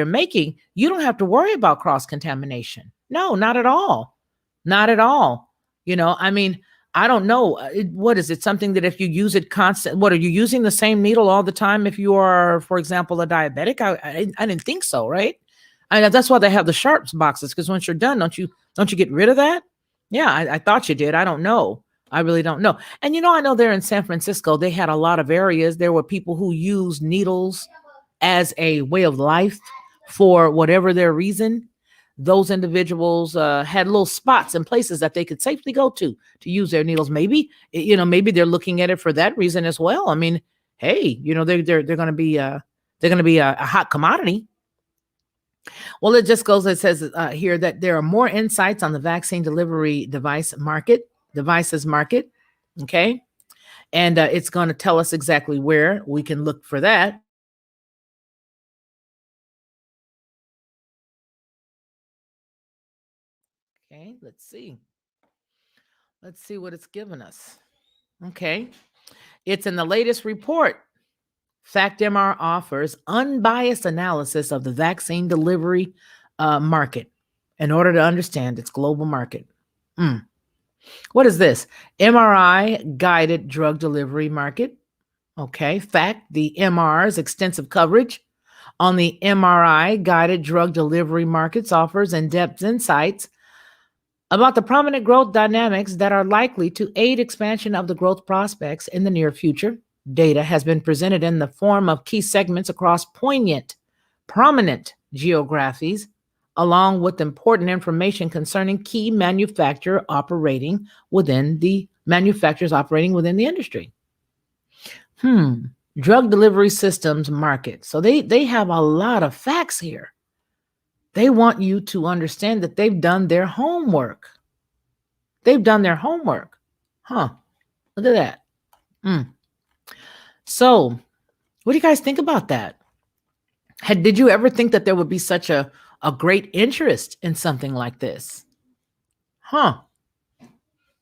Speaker 1: making, you don't have to worry about cross-contamination. No, not at all. Not at all. I mean, I don't know. What is it? Something that if you use it constant, what are you using the same needle all the time? If you are, for example, a diabetic, I didn't think so, right? That's why they have the sharps boxes, because once you're done, don't you get rid of that? Yeah, I thought you did. I don't know. I really don't know. And I know there in San Francisco, they had a lot of areas. There were people who used needles as a way of life for whatever their reason. Those individuals had little spots and places that they could safely go to use their needles. Maybe maybe they're looking at it for that reason as well. I mean, hey, they're going to be a hot commodity. Well, it just goes. It says here that there are more insights on the vaccine delivery devices market. Okay, and it's going to tell us exactly where we can look for that. Okay, let's see. Let's see what it's given us. Okay, it's in the latest report. FactMR offers unbiased analysis of the vaccine delivery market in order to understand its global market. What is this? MRI guided drug delivery market. Okay, fact, the MR's extensive coverage on the MRI guided drug delivery markets offers in-depth insights about the prominent growth dynamics that are likely to aid expansion of the growth prospects in the near future. Data has been presented in the form of key segments across prominent geographies, along with important information concerning key manufacturers operating within the industry. Drug delivery systems market. So they have a lot of facts here. They want you to understand that they've done their homework. They've done their homework. Look at that. So, what do you guys think about that? Did you ever think that there would be such a great interest in something like this? I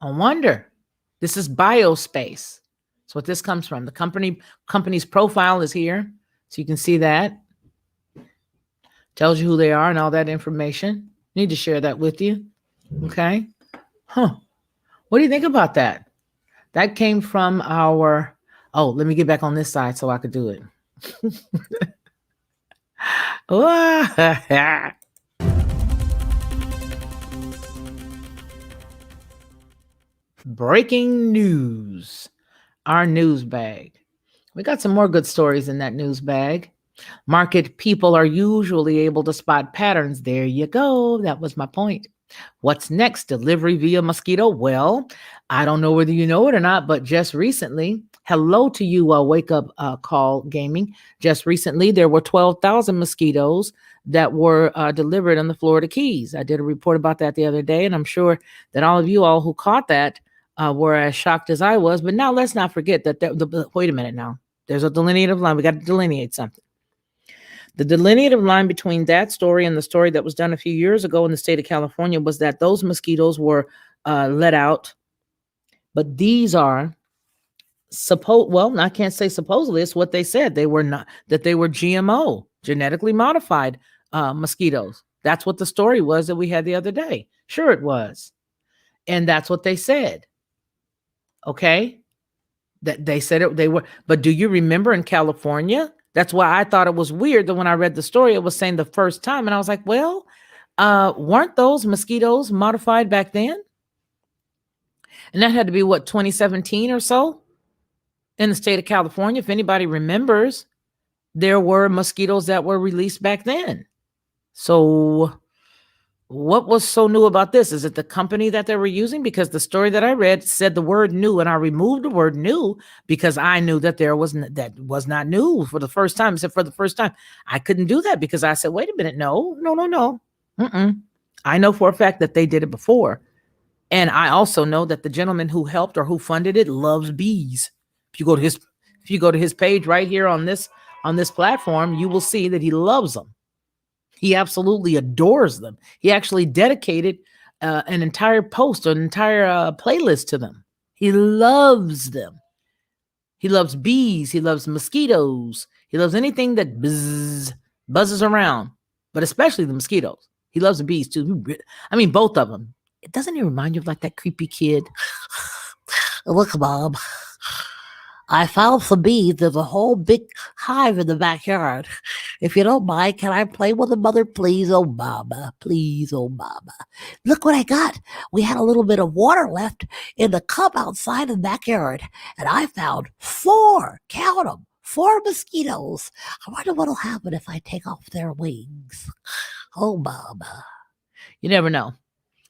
Speaker 1: wonder. This is Biospace. That's what this comes from. The company's profile is here, so you can see that. Tells you who they are and all that information. Need to share that with you. Okay. What do you think about that? That came from our. Oh, let me get back on this side so I could do it. Breaking news. Our news bag. We got some more good stories in that news bag. Market people are usually able to spot patterns. There you go. That was my point. What's next? Delivery via mosquito? Well, I don't know whether you know it or not, but just recently, hello to you, Wake Up Call Gaming. Just recently, there were 12,000 mosquitoes that were delivered on the Florida Keys. I did a report about that the other day, and I'm sure that all of you all who caught that were as shocked as I was. But now let's not forget that, wait a minute now. There's a delineative line. We got to delineate something. The delineative line between that story and the story that was done a few years ago in the state of California was that those mosquitoes were let out. But these are I can't say supposedly, it's what they said. They were not, that they were GMO, genetically modified mosquitoes. That's what the story was that we had the other day. Sure it was. And that's what they said. Okay. That they said they were, but do you remember in California? That's why I thought it was weird that when I read the story, it was saying the first time. And I was like, well, weren't those mosquitoes modified back then? And that had to be 2017 or so in the state of California. If anybody remembers, there were mosquitoes that were released back then. So what was so new about this? Is it the company that they were using? Because the story that I read said the word new, and I removed the word new because I knew that that was not new for the first time. Except for the first time, I couldn't do that because I said, wait a minute, no. I know for a fact that they did it before. And I also know that the gentleman who helped or who funded it loves bees. If you go to his page right here on this platform, you will see that he loves them. He absolutely adores them. He actually dedicated an entire post, an entire playlist to them. He loves them. He loves bees. He loves mosquitoes. He loves anything that buzzes around, but especially the mosquitoes. He loves the bees too. I mean, both of them. It doesn't it remind you of like that creepy kid? Look, Mom, I found some bees. There's a whole big hive in the backyard.
Speaker 3: If you don't mind, can I play with the mother, please? Oh, mama, please, oh, mama. Look what I got. We had a little bit of water left in the cup outside the backyard, and I found 4, count them, 4 mosquitoes. I wonder what'll happen if I take off their wings. Oh, mama.
Speaker 1: You never know.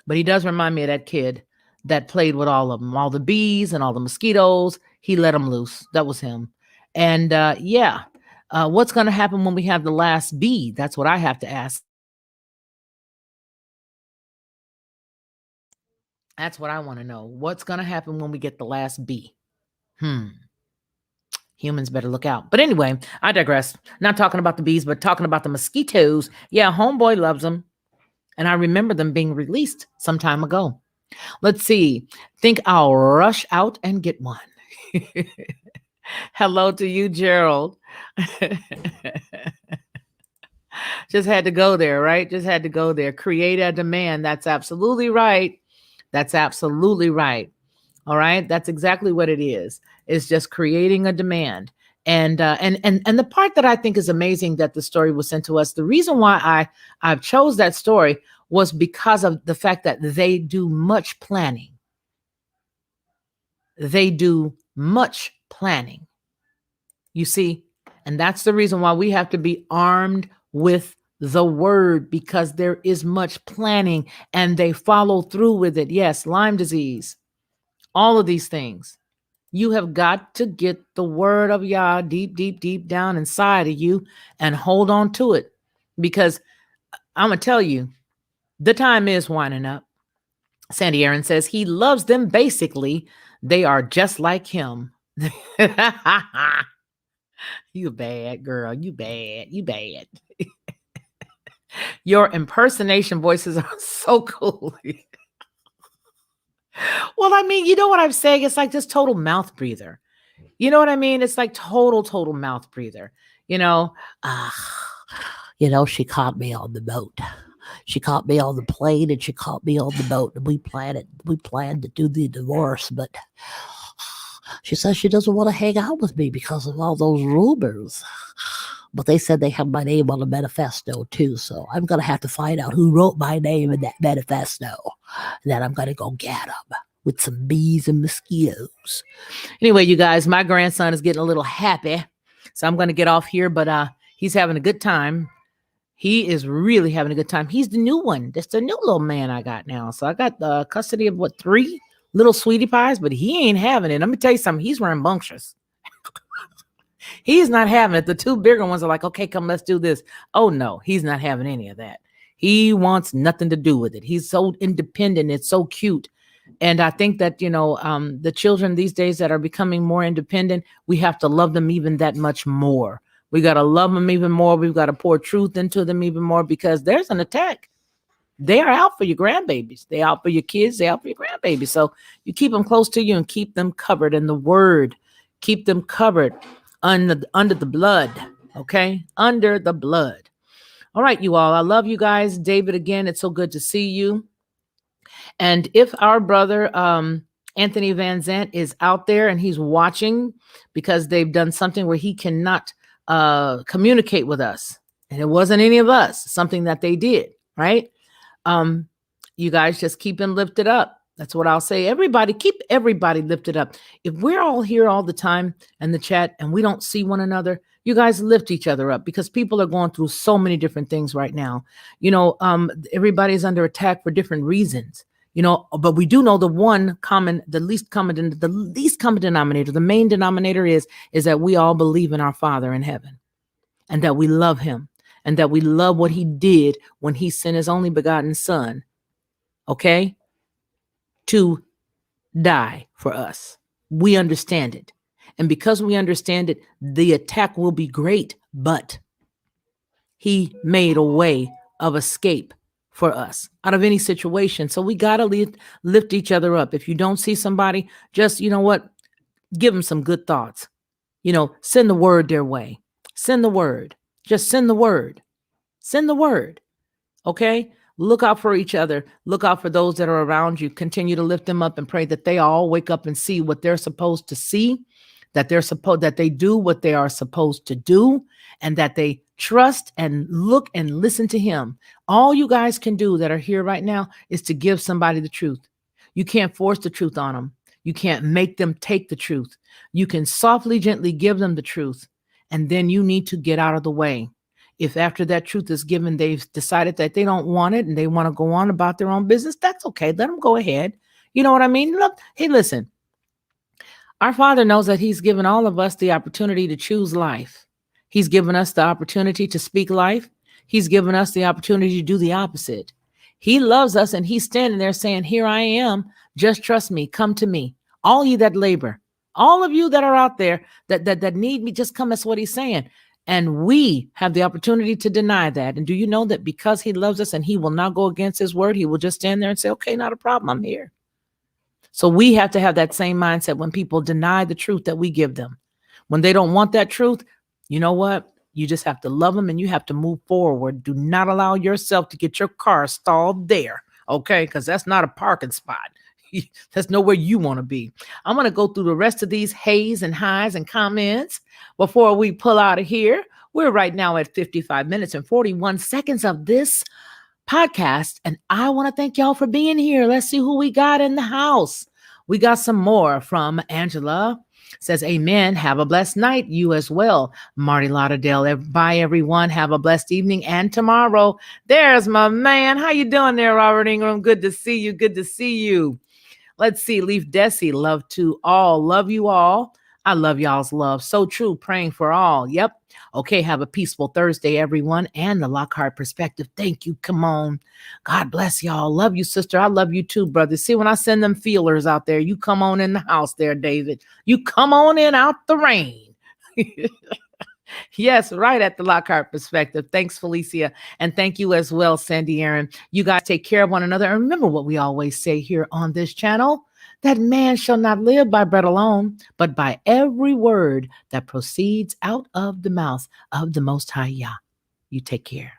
Speaker 1: But he does remind me of that kid that played with all of them, all the bees and all the mosquitoes. He let them loose. That was him. And what's going to happen when we have the last bee? That's what I have to ask. That's what I want to know. What's going to happen when we get the last bee? Humans better look out. But anyway, I digress. Not talking about the bees, but talking about the mosquitoes. Yeah, homeboy loves them. And I remember them being released some time ago. Let's see. Think I'll rush out and get one. Hello to you, Gerald. Just had to go there, right? Just had to go there. Create a demand. That's absolutely right. That's absolutely right. All right. That's exactly what it is. It's just creating a demand. And the part that I think is amazing that the story was sent to us, the reason why I chose that story was because of the fact that they do much planning. They do much planning. You see, and that's the reason why we have to be armed with the word, because there is much planning and they follow through with it. Yes, Lyme disease, all of these things. You have got to get the word of Yah deep, deep, deep down inside of you and hold on to it, because I'm going to tell you, the time is winding up. Sandy Aaron says he loves them. Basically, they are just like him. You bad, girl. You bad. You bad. Your impersonation voices are so cool. Well, I mean, you know what I'm saying? It's like this total mouth breather. You know what I mean? It's like total mouth breather.
Speaker 3: She caught me on the boat. She caught me on the plane and she caught me on the boat. And we planned to do the divorce, but she says she doesn't want to hang out with me because of all those rumors. But they said they have my name on the manifesto too, so I'm going to have to find out who wrote my name in that manifesto. And then I'm going to go get them with some bees and mosquitoes.
Speaker 1: Anyway, you guys, my grandson is getting a little happy, so I'm going to get off here, but he's having a good time. He is really having a good time. He's the new one. That's the new little man I got now. So I got the custody of 3 little sweetie pies, but he ain't having it. Let me tell you something. He's rambunctious. He's not having it. The 2 bigger ones are like, okay, come, let's do this. Oh no, he's not having any of that. He wants nothing to do with it. He's so independent. It's so cute. And I think that, the children these days that are becoming more independent, we have to love them even that much more. We got to love them even more. We've got to pour truth into them even more, because there's an attack. They are out for your grandbabies. They're out for your kids. They're out for your grandbabies. So you keep them close to you and keep them covered in the word. Keep them covered under the blood. Okay? Under the blood. All right, you all. I love you guys. David, again, it's so good to see you. And if our brother Anthony Van Zant is out there and he's watching because they've done something where he cannot communicate with us, and it wasn't any of us, something that they did, right? You guys just keep him lifted up. That's what I'll say. Everybody, keep everybody lifted up. If we're all here all the time in the chat and we don't see one another, you guys lift each other up, because people are going through so many different things right now. Everybody's under attack for different reasons, but we do know the least common denominator, the main denominator is that we all believe in our Father in heaven, and that we love him, and that we love what he did when he sent his only begotten son, okay, to die for us. We understand it. And because we understand it, the attack will be great, but he made a way of escape for us out of any situation. So we got to lift each other up. If you don't see somebody, just, give them some good thoughts. Send the word their way. Send the word. Just send the word. Send the word. Okay? Look out for each other. Look out for those that are around you. Continue to lift them up and pray that they all wake up and see what they're supposed to see, that they do what they are supposed to do, and that they trust and look and listen to him. All you guys can do that are here right now is to give somebody the truth. You can't force the truth on them. You can't make them take the truth. You can softly, gently give them the truth, and then you need to get out of the way. If after that truth is given, they've decided that they don't want it and they want to go on about their own business, that's okay. Let them go ahead. You know what I mean? Look, hey, listen, our Father knows that he's given all of us the opportunity to choose life. He's given us the opportunity to speak life. He's given us the opportunity to do the opposite. He loves us, and he's standing there saying, here I am. Just trust me. Come to me. All you that labor, all of you that are out there that need me, just come. That's what he's saying. And we have the opportunity to deny that. And do you know that because he loves us and he will not go against his word, he will just stand there and say, okay, not a problem. I'm here. So we have to have that same mindset when people deny the truth that we give them. When they don't want that truth, you know what? You just have to love them and you have to move forward. Do not allow yourself to get your car stalled there. Okay. Because that's not a parking spot. That's nowhere you want to be. I'm going to go through the rest of these hays and highs and comments before we pull out of here. We're right now at 55 minutes and 41 seconds of this podcast. And I want to thank y'all for being here. Let's see who we got in the house. We got some more from Angela. Says, amen. Have a blessed night. You as well. Marty Lauderdale. Bye, everyone. Have a blessed evening and tomorrow. There's my man. How you doing there, Robert Ingram? Good to see you. Good to see you. Let's see. Leaf Desi. Love to all. Love you all. I love y'all's love. So true. Praying for all. Yep. Okay. Have a peaceful Thursday, everyone. And the Lockhart Perspective. Thank you. Come on. God bless y'all. Love you, sister. I love you too, brother. See, when I send them feelers out there, you come on in the house there, David. You come on in out the rain. Yes, right at the Lockhart Perspective. Thanks, Felicia. And thank you as well, Sandy Aaron. You guys take care of one another. And remember what we always say here on this channel, that man shall not live by bread alone, but by every word that proceeds out of the mouth of the Most High Yah. You take care.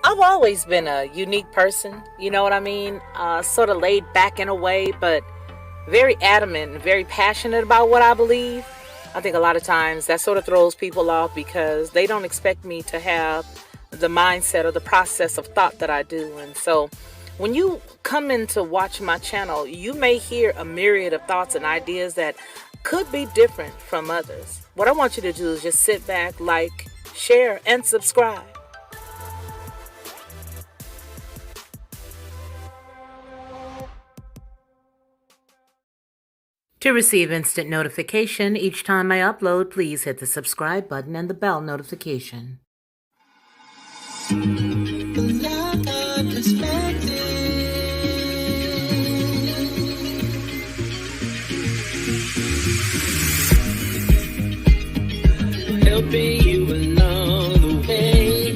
Speaker 1: I've always been a unique person. You know what I mean? Sort of laid back in a way, but very adamant and very passionate about what I believe. I think a lot of times that sort of throws people off because they don't expect me to have the mindset or the process of thought that I do. And so when you come in to watch my channel, you may hear a myriad of thoughts and ideas that could be different from others. What I want you to do is just sit back, like, share, and subscribe. To receive instant notification each time I upload, please hit the subscribe button and the bell notification.
Speaker 2: Helping you along the way.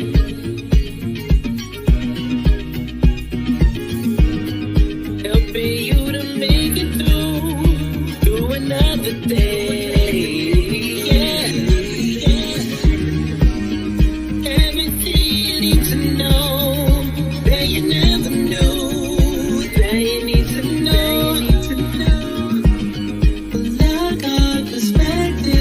Speaker 2: Helping you to make it through another day. Yeah, yeah. Everything you need to know that you never knew, that you need to know. Like our perspective.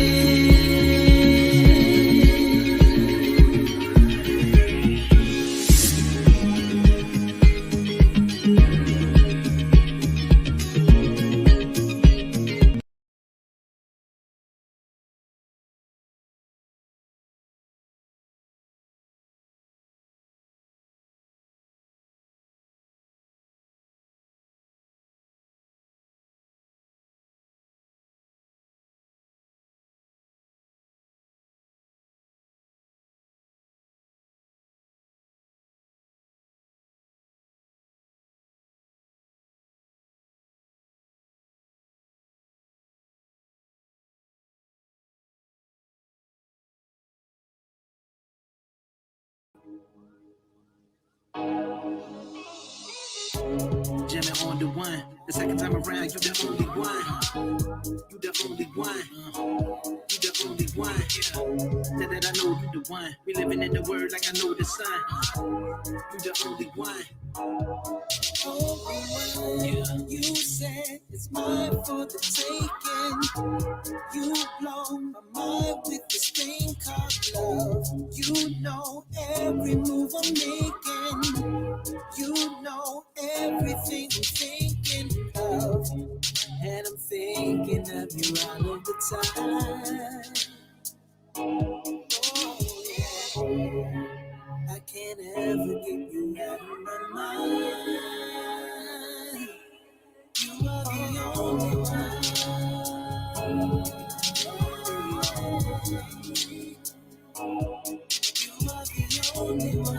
Speaker 2: the one. The second time around, you the only one. You the only one. You the only one. Now that I know you the one. We living in the word like I know the sun. You the only one. You said it's mine for the taking. You blow my mind with this thing called love. You know every move I'm making. You know everything I'm thinking of. And I'm thinking of you all of the time. Oh, yeah. I can't ever get you out of my mind. You are the only one. You are the only one.